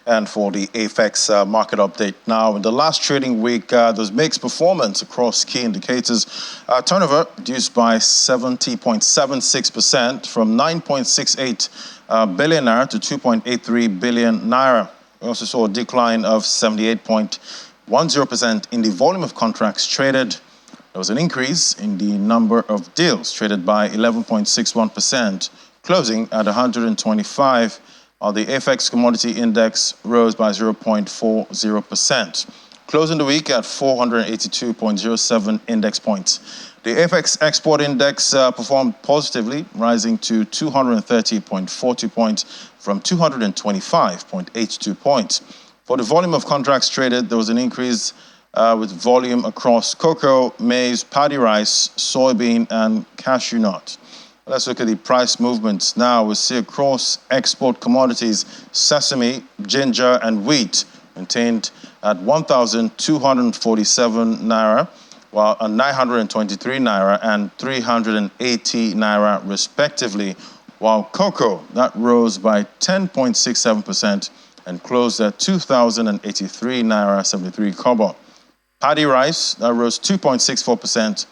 And for the AFEX market update now, in the last trading week, there's mixed performance across key indicators. Turnover reduced by 70.76% from 9.68 billion naira to 2.83 billion naira. We also saw a decline of 78.10% in the volume of contracts traded. There was an increase in the number of deals traded by 11.61%, closing at 125. The AFEX commodity index rose by 0.40%, closing the week at 482.07 index points. The AFEX export index performed positively, rising to 230.42 points from 225.82 points. For the volume of contracts traded, there was an increase with volume across cocoa, maize, paddy rice, soybean, and cashew nut. Let's look at the price movements now. We see across export commodities, sesame, ginger, and wheat maintained at 1,247 naira, while 923 naira and 380 naira respectively, while cocoa, that rose by 10.67% and closed at 2,083 naira 73 kobo. Paddy rice, that rose 2.64%,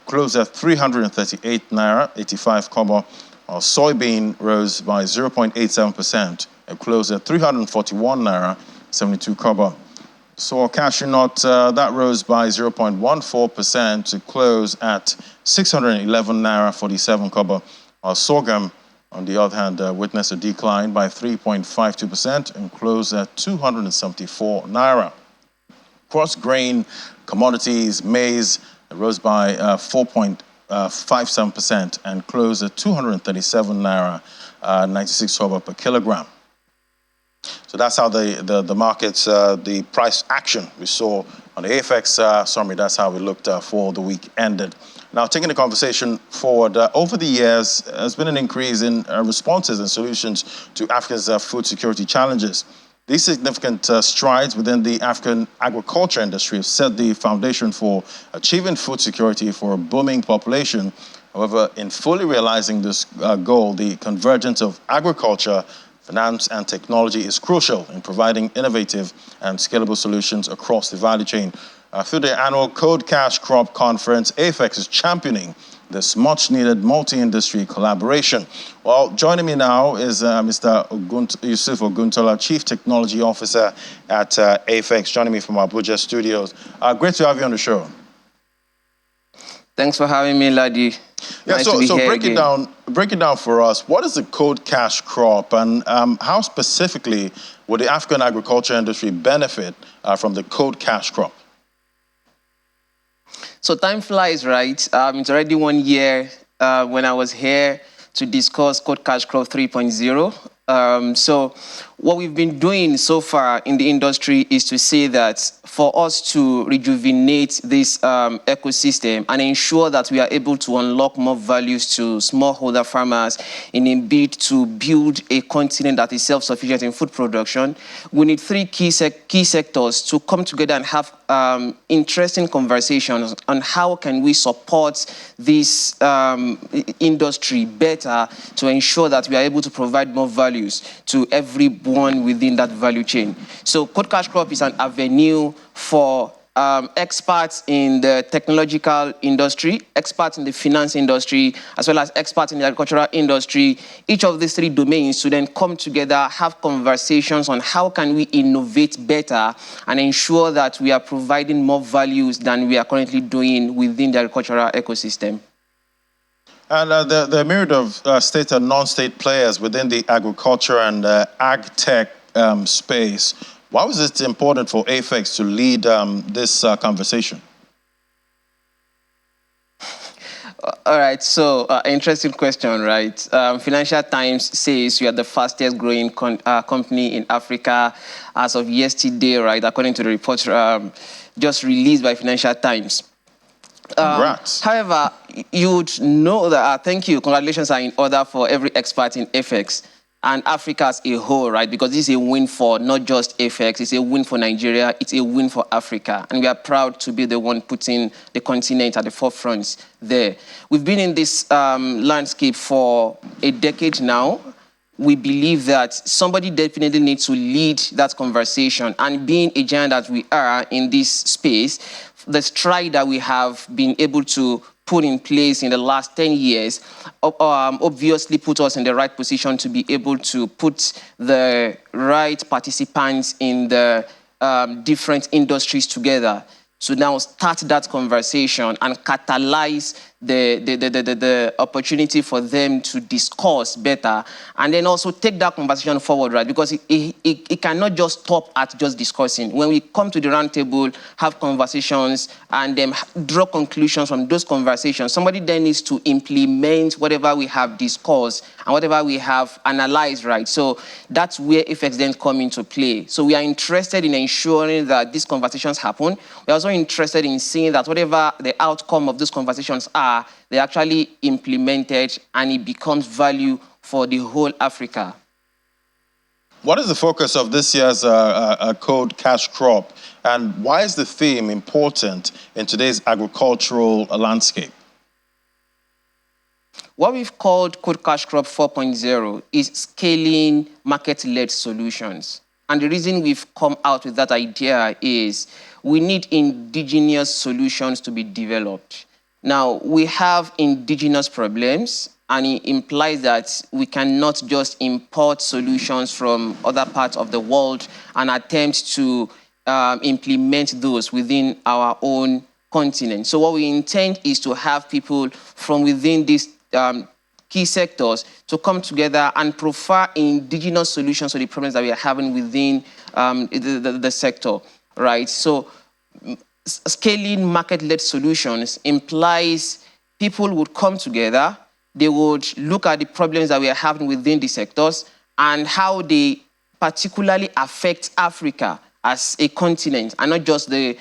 closed at 338 naira 85 kobo, while soybean rose by 0.87% and closed at 341 naira 72 kobo. So cashew nut, that rose by 0.14% to close at 611 naira 47 kobo, while sorghum, on the other hand, witnessed a decline by 3.52% and closed at 274 naira. Cross-grain commodities, maize, rose by 4.57% and closed at 237 naira 96 kobo per kilogram. So that's how the markets, the price action we saw on the AFEX summary, that's how we looked for the week ended. Now, taking the conversation forward, over the years, there's been an increase in responses and solutions to Africa's food security challenges. These significant strides within the African agriculture industry have set the foundation for achieving food security for a booming population. However, in fully realizing this goal, the convergence of agriculture, finance, and technology is crucial in providing innovative and scalable solutions across the value chain. Through the annual Code Cash Crop Conference, AFEX is championing this much-needed multi-industry collaboration. Well, joining me now is Mr. Yusuf Oguntola, Chief Technology Officer at AFEX, joining me from Abuja studios. Great to have you on the show. Thanks for having me, Ladi. Yeah, nice so break it down for us. What is the Code Cash Crop, and how specifically would the African agriculture industry benefit from the Code Cash Crop? So time flies, right? It's already 1 year when I was here to discuss Code Cash Crop 3.0. So what we've been doing so far in the industry is to say that for us to rejuvenate this ecosystem and ensure that we are able to unlock more values to smallholder farmers in a bid to build a continent that is self-sufficient in food production, we need three key sectors to come together and have interesting conversations on how can we support this industry better to ensure that we are able to provide more values to everyone within that value chain. So Code Cash Crop is an avenue for experts in the technological industry, experts in the finance industry, as well as experts in the agricultural industry, each of these three domains to then come together, have conversations on how can we innovate better and ensure that we are providing more values than we are currently doing within the agricultural ecosystem. And the myriad of state and non-state players within the agriculture and ag tech space, why was it important for AFEX to lead this conversation? All right, so interesting question, right? Financial Times says we are the fastest growing company in Africa as of yesterday, right? According to the report just released by Financial Times. However, you would know that, thank you, congratulations are in order for every expert in FX and Africa as a whole, right? Because this is a win for not just FX, it's a win for Nigeria, it's a win for Africa. And we are proud to be the one putting the continent at the forefront there. We've been in this landscape for a decade now. we believe that somebody definitely needs to lead that conversation. And being a giant that we are in this space, the stride that we have been able to put in place in the last 10 years obviously put us in the right position to be able to put the right participants in the different industries together to now start that conversation and catalyze the opportunity for them to discuss better, and then also take that conversation forward, right? Because it cannot just stop at just discussing. When we come to the round table, have conversations, and then draw conclusions from those conversations, somebody then needs to implement whatever we have discussed and whatever we have analyzed, right? So that's where effects then come into play. So we are interested in ensuring that these conversations happen. We're also interested in seeing that whatever the outcome of those conversations are, they're actually implemented and it becomes value for the whole Africa. What is the focus of this year's Code Cash Crop, and why is the theme important in today's agricultural landscape? What we've called Code Cash Crop 4.0 is scaling market-led solutions. And the reason we've come out with that idea is we need indigenous solutions to be developed. Now, we have indigenous problems, and it implies that we cannot just import solutions from other parts of the world and attempt to implement those within our own continent. So what we intend is to have people from within these key sectors to come together and provide indigenous solutions to the problems that we are having within the sector, right? So scaling market-led solutions implies people would come together, they would look at the problems that we are having within the sectors and how they particularly affect Africa as a continent and not just the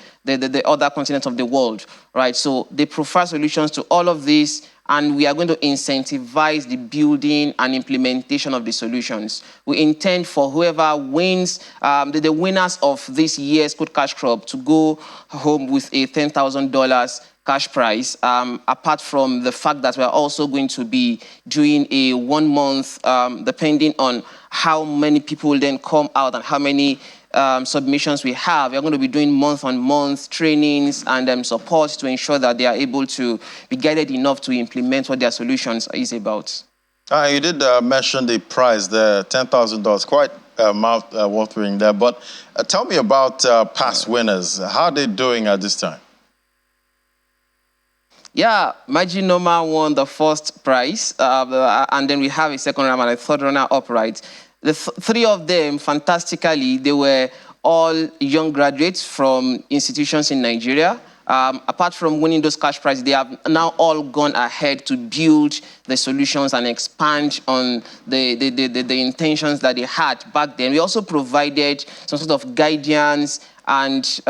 other continents of the world, right? So they provide solutions to all of this, and we are going to incentivize the building and implementation of the solutions. We intend for whoever wins, the winners of this year's Code Cash Crop, to go home with a $10,000 cash prize, apart from the fact that we're also going to be doing a 1 month, depending on how many people then come out and how many submissions we have. We're going to be doing month-on-month trainings and support to ensure that they are able to be guided enough to implement what their solutions is about. You did mention the prize, the $10,000, quite mouth-watering there. But tell me about past winners. How are they doing at this time? Yeah, Majinoma won the first prize, and then we have a second runner and a third runner up, right? The three of them, fantastically, they were all young graduates from institutions in Nigeria. Apart from winning those cash prizes, they have now all gone ahead to build the solutions and expand on the intentions that they had back then. We also provided some sort of guidance and,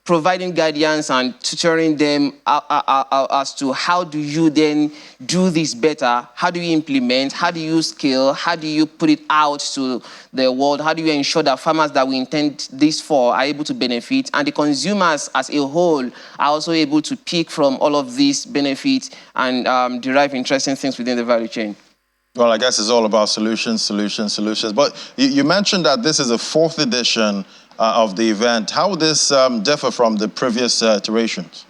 providing guidance and tutoring them as to how do you then do this better, how do you implement, how do you scale, how do you put it out to the world, how do you ensure that farmers that we intend this for are able to benefit, and the consumers as a whole are also able to pick from all of these benefits and derive interesting things within the value chain. Well, I guess it's all about solutions. But you mentioned that this is a 4th edition of the event. How would this differ from the previous iterations?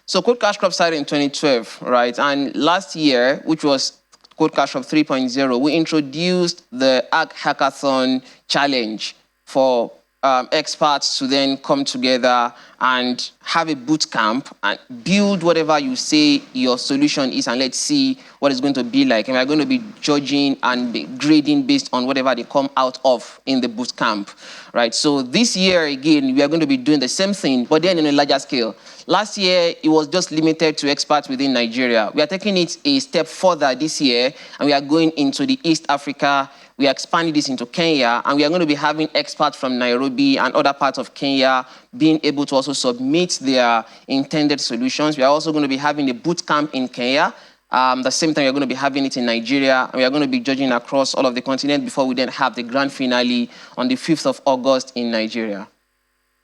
So Code Cash Crop started in 2012, right? And last year, which was Code Cash Crop 3.0, we introduced the Ag Hackathon Challenge for experts to then come together and have a boot camp and build whatever you say your solution is, and let's see what it's going to be like. And we're going to be judging and grading based on whatever they come out of in the boot camp, right? So this year, again, we are going to be doing the same thing, but then in a larger scale. Last year, it was just limited to experts within Nigeria. We are taking it a step further this year, and we are going into the East Africa. We are expanding this into Kenya, and we are going to be having experts from Nairobi and other parts of Kenya being able to also submit their intended solutions. We are also going to be having a boot camp in Kenya. The same time, we are going to be having it in Nigeria, and we are going to be judging across all of the continent before we then have the grand finale on the 5th of August in Nigeria.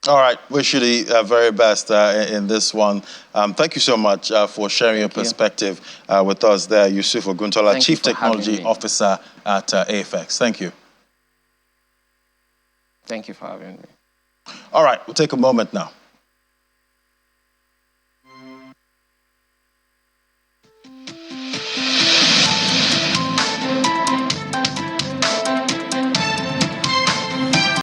All right, wish you the very best in this one. Thank you so much for sharing your perspective with us there, Yusuf Oguntola, Chief Technology Officer at AFX. Thank you. Thank you for having me. All right, we'll take a moment now.